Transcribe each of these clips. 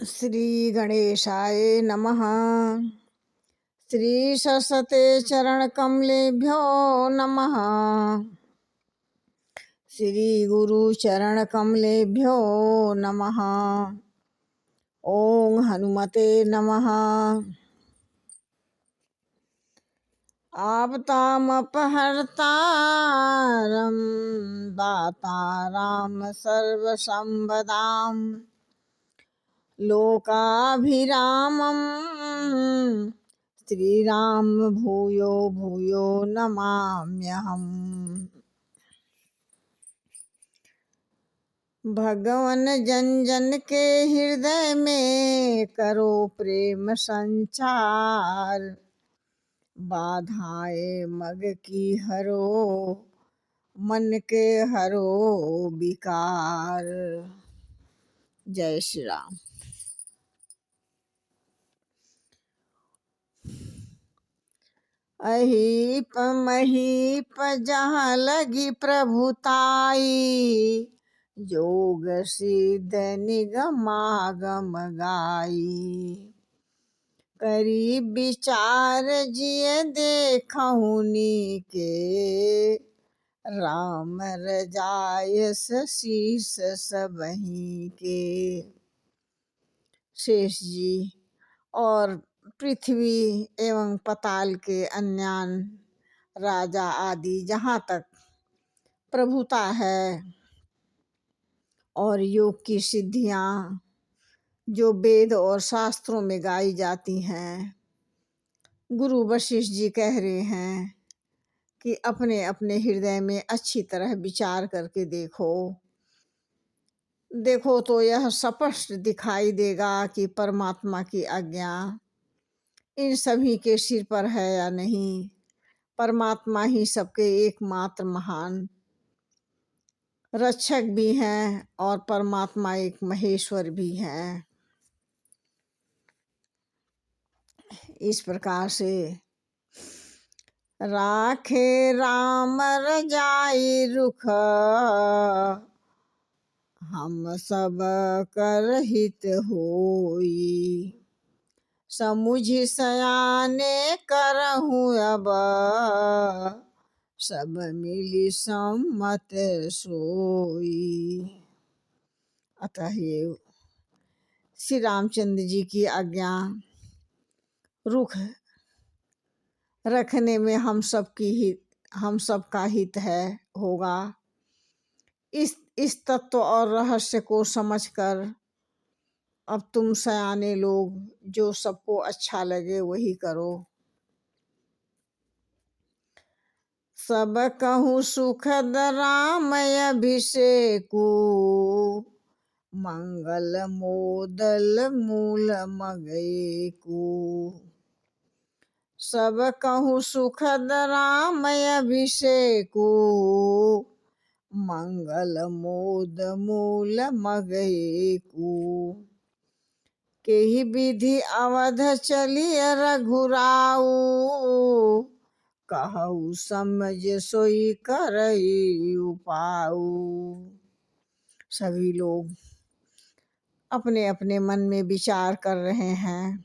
श्री गणेशाय नमः। श्री सरस्वते चरण कमलेभ्यो नमः। श्री गुरु चरण कमलेभ्यो नमः। ओम हनुमते नमः। आपतामपहर्तारं दातारां सर्वसंपदां लोकाभिरामं श्रीराम भूयो भूयो नमाम्यहम्। भगवन जन जन के हृदय में करो प्रेम संचार, बाधाएं मग की हरो मन के हरो विकार। जय श्री राम। अहीप महीप जहाँ लगी प्रभुताई, जोग सिद्ध निगमागम गाई। करी विचार जिय देखहुनी के, राम रजायस शीस सबही के। शेष जी और पृथ्वी एवं पताल के अन्यान राजा आदि जहाँ तक प्रभुता है और योग की सिद्धियाँ जो वेद और शास्त्रों में गाई जाती हैं, गुरु वशिष्ठ जी कह रहे हैं कि अपने अपने हृदय में अच्छी तरह विचार करके देखो तो यह स्पष्ट दिखाई देगा कि परमात्मा की आज्ञा इन सभी के सिर पर है या नहीं। परमात्मा ही सबके एकमात्र महान रक्षक भी हैं और परमात्मा एक महेश्वर भी हैं। इस प्रकार से राखे राम रजाई रुख, हम सब कर हित होई। समुझि सयाने करहूँ अब, सब मिली सम्मत सोई। अतः ये श्री रामचंद्र जी की आज्ञा रुख रखने में हम सबका हित है होगा। इस तत्व और रहस्य को समझकर अब तुम सयाने लोग जो सबको अच्छा लगे वही करो। सब कहूँ सुखद रामय अभिषेकु, मंगल मोदल मूल मगेकु। सब कहूँ सुखद रामय अभिषेकु, मंगल मोद मूल मगेकु। केहि विधि अवध चलिय रघुराऊ, कहऊ समझ सोई करई उपाऊ। सभी लोग अपने अपने मन में विचार कर रहे हैं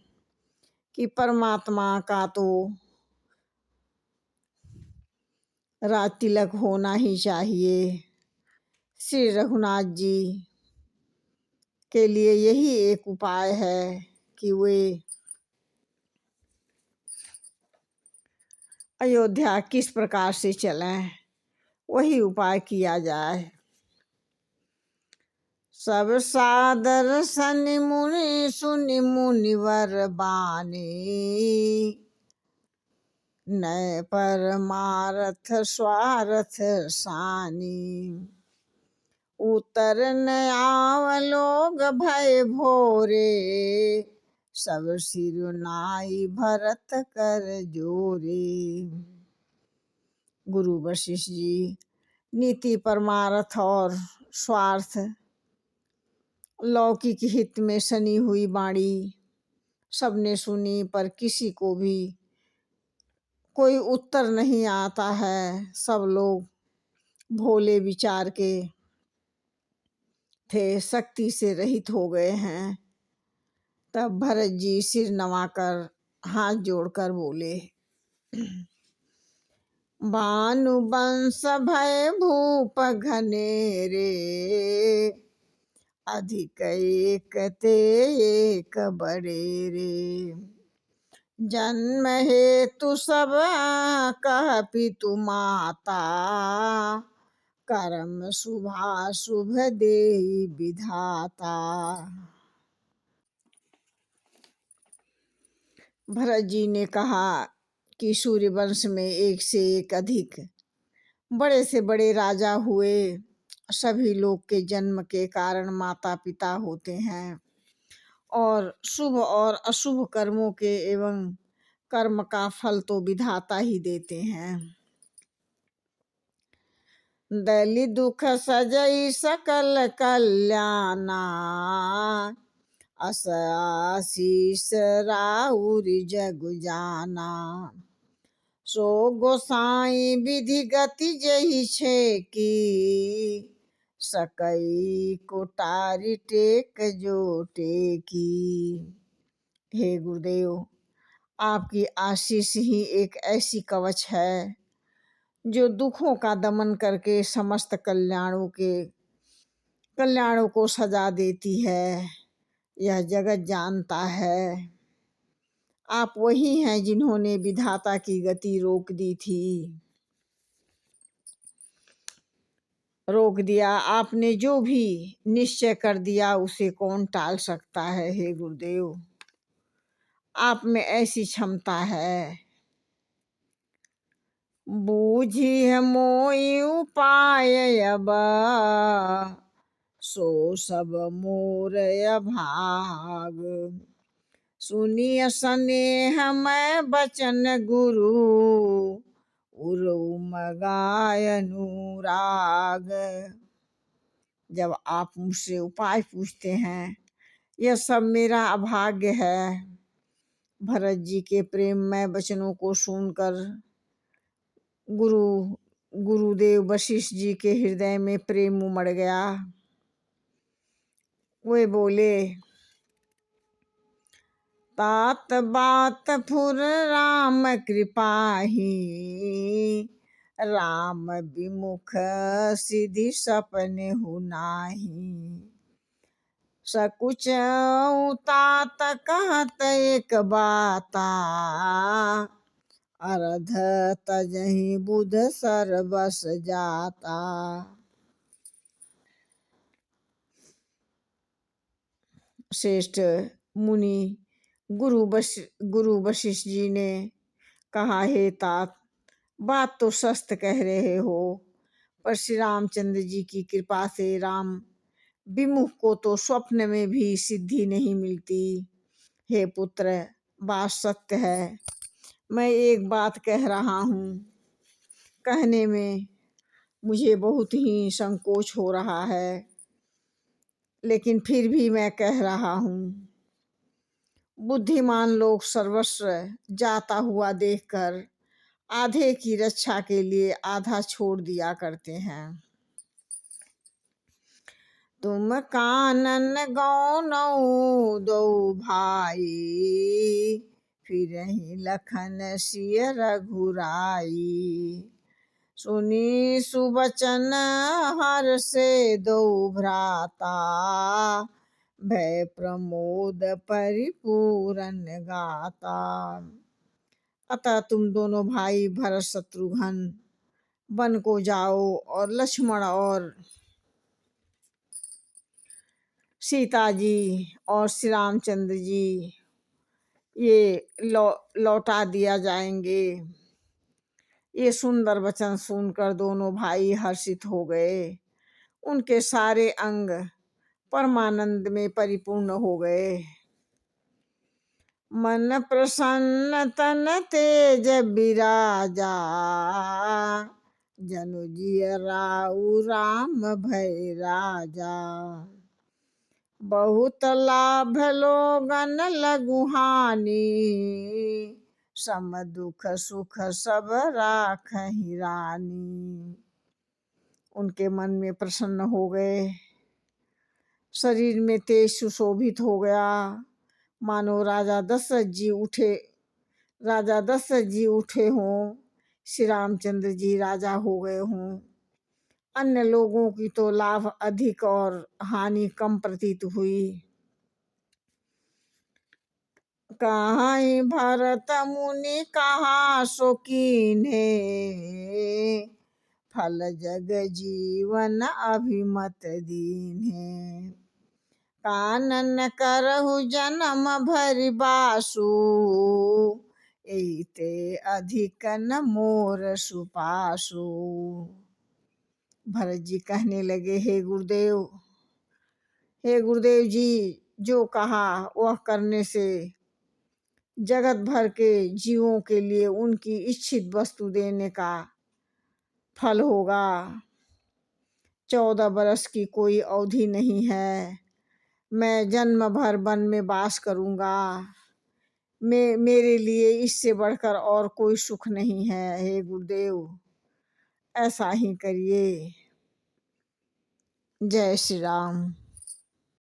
कि परमात्मा का तो राज तिलक होना ही चाहिए। श्री रघुनाथ जी के लिए यही एक उपाय है कि वे अयोध्या किस प्रकार से चलें, वही उपाय किया जाए। सब सादर सनि मुनि सुनि मुनिवर बानी, नय परमारथ स्वार्थ सानी। उतर न आव लोग भय भोरे, सब सिरुनाई भरत कर जोरे। गुरु वशिष्ठ जी नीति परमार्थ और स्वार्थ लौकिक हित में सनी हुई वाणी सबने सुनी, पर किसी को भी कोई उत्तर नहीं आता है। सब लोग भोले विचार के थे, शक्ति से रहित हो गए हैं। तब भरत जी सिर नवाकर हाथ जोड़कर बोले, भानुवंश भय भूप घनेरे, अधिक एक ते एक बड़ेरे। जन्म हेतु सब कह पितु माता, कर्म शुभाशुभ देई विधाता। भरत जी ने कहा कि सूर्यवंश में एक से एक अधिक बड़े से बड़े राजा हुए। सभी लोग के जन्म के कारण माता पिता होते हैं और शुभ और अशुभ कर्मों के एवं कर्म का फल तो विधाता ही देते हैं। दलि दुख सजई सकल कल्याणा, अस आशीष राउर जग जाना। सो गोसाई विधि गति जही छे की, सकई कोटारी टेक जो टेकी। हे गुरुदेव, आपकी आशीष ही एक ऐसी कवच है जो दुखों का दमन करके समस्त कल्याणों को सजा देती है। यह जगत जानता है। आप वही हैं जिन्होंने विधाता की गति रोक दी थी। रोक दिया आपने, जो भी निश्चय कर दिया उसे कौन टाल सकता है। हे गुरुदेव, आप में ऐसी क्षमता है। बूझी मोई उपाय अब, सो सब मोर अभाग। सुनिय स्नेह मैं बचन गुरु, उरऊ मगाय अनुराग। जब आप मुझसे उपाय पूछते हैं, यह सब मेरा अभाग्य है। भरत जी के प्रेममय वचनों को सुनकर गुरुदेव वशिष्ठ जी के हृदय में प्रेम उमड़ गया। वे बोले, तात बात फुर राम कृपाही, राम विमुख सिद्धि सपने हु नाही। सकुच तात कहत एक बाता, अरध तजहि बुध सरबस जाता। श्रेष्ठ मुनि गुरु वशिष्ठ जी ने कहा, हे तात, बात तो सस्त कह रहे हो, पर श्री रामचंद्र जी की कृपा से राम विमुख को तो स्वप्न में भी सिद्धि नहीं मिलती। हे पुत्र, बात सत्य है। मैं एक बात कह रहा हूँ, कहने में मुझे बहुत ही संकोच हो रहा है, लेकिन फिर भी मैं कह रहा हूँ। बुद्धिमान लोग सर्वस्व जाता हुआ देखकर आधे की रक्षा के लिए आधा छोड़ दिया करते हैं। तुम कानन गौनऊ दो भाई, फिरहि लखन सिय रघुराई। सुनी सुबचन हर्षे दो भ्राता, भय प्रमोद परिपूरन गाता। अतः तुम दोनों भाई भरत शत्रुघ्न वन को जाओ और लक्ष्मण और सीता जी और श्री रामचंद्र जी ये लौटा दिया जाएंगे। ये सुंदर वचन सुनकर दोनों भाई हर्षित हो गए। उनके सारे अंग परमानंद में परिपूर्ण हो गए। मन प्रसन्न तन तेज बिराजा, जनु जिय राउ राम भय राजा। बहुत लाभ लोगन लघुहानी, सम दुख सुख सब राखहि रानी। उनके मन में प्रसन्न हो गए, शरीर में तेज सुशोभित हो गया, मानो राजा दशरथ जी उठे हों, श्री रामचंद्र जी राजा हो गए हों। अन्य लोगों की तो लाभ अधिक और हानि कम प्रतीत हुई। कहाई भरत मुनि कहा सो कीन्हे, फल जग जीवन अभिमत दीन्हे। कानन करहु जन्म भरि बासु, एते अधिक न मोर सुपासु। भरत जी कहने लगे, हे गुरुदेव जी, जो कहा वह करने से जगत भर के जीवों के लिए उनकी इच्छित वस्तु देने का फल होगा। 14 बरस की कोई अवधि नहीं है। मैं जन्म भर वन में वास करूंगा। मेरे लिए इससे बढ़कर और कोई सुख नहीं है। हे गुरुदेव, ऐसा ही करिए। जय श्री राम।